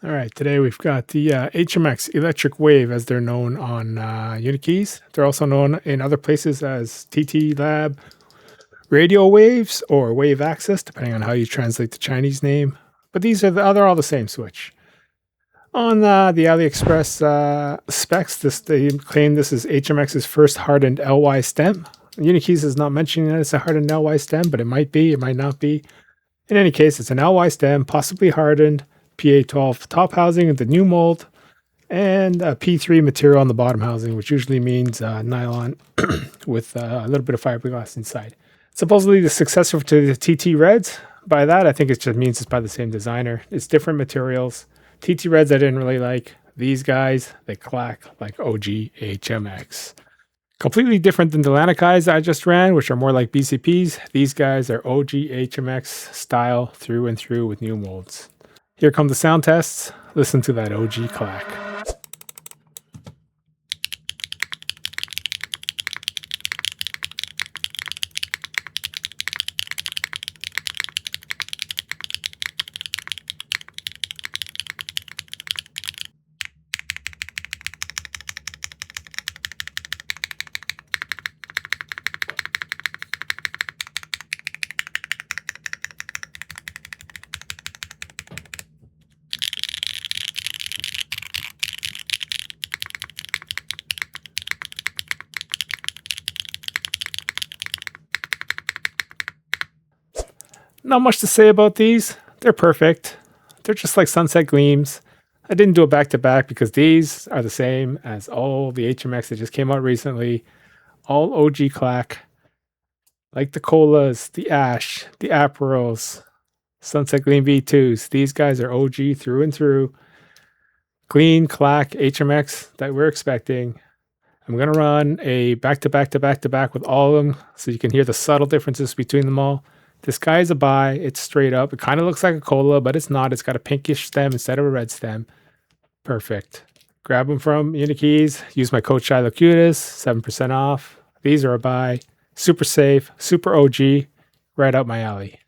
All right, today we've got the HMX Electric Wave, as they're known on Unikeys. They're also known in other places as TT Lab Radio Waves or Wave Access, depending on how you translate the Chinese name. But they're all the same switch. On the AliExpress specs, they claim this is HMX's first hardened LY stem. Unikeys is not mentioning that it's a hardened LY stem, but it might be, it might not be. In any case, it's an LY stem, possibly hardened, PA12 top housing of the new mold, and a P3 material on the bottom housing, which usually means nylon with a little bit of fiberglass inside. Supposedly the successor to the TT Reds. By that, I think it just means it's by the same designer. It's different materials. TT Reds I didn't really like. These guys, they clack like OG HMX. Completely different than the Lanicais I just ran, which are more like BCPs. These guys are OG HMX style through and through with new molds. Here come the sound tests. Listen to that OG clack. Not much to say about these. They're perfect. They're just like Sunset Gleams. I didn't do a back-to-back because these are the same as all the HMX that just came out recently. All OG clack. Like the Colas, the Ash, the Aperols, Sunset Gleam V2s. These guys are OG through and through. Clean clack HMX that we're expecting. I'm going to run a back-to-back with all of them so you can hear the subtle differences between them all. This guy is a buy. It's straight up. It kind of looks like a cola, but it's not. It's got a pinkish stem instead of a red stem. Perfect. Grab them from Unikeys. Use my code ShyLocutus, 7% off. These are a buy. Super safe, super OG, right up my alley.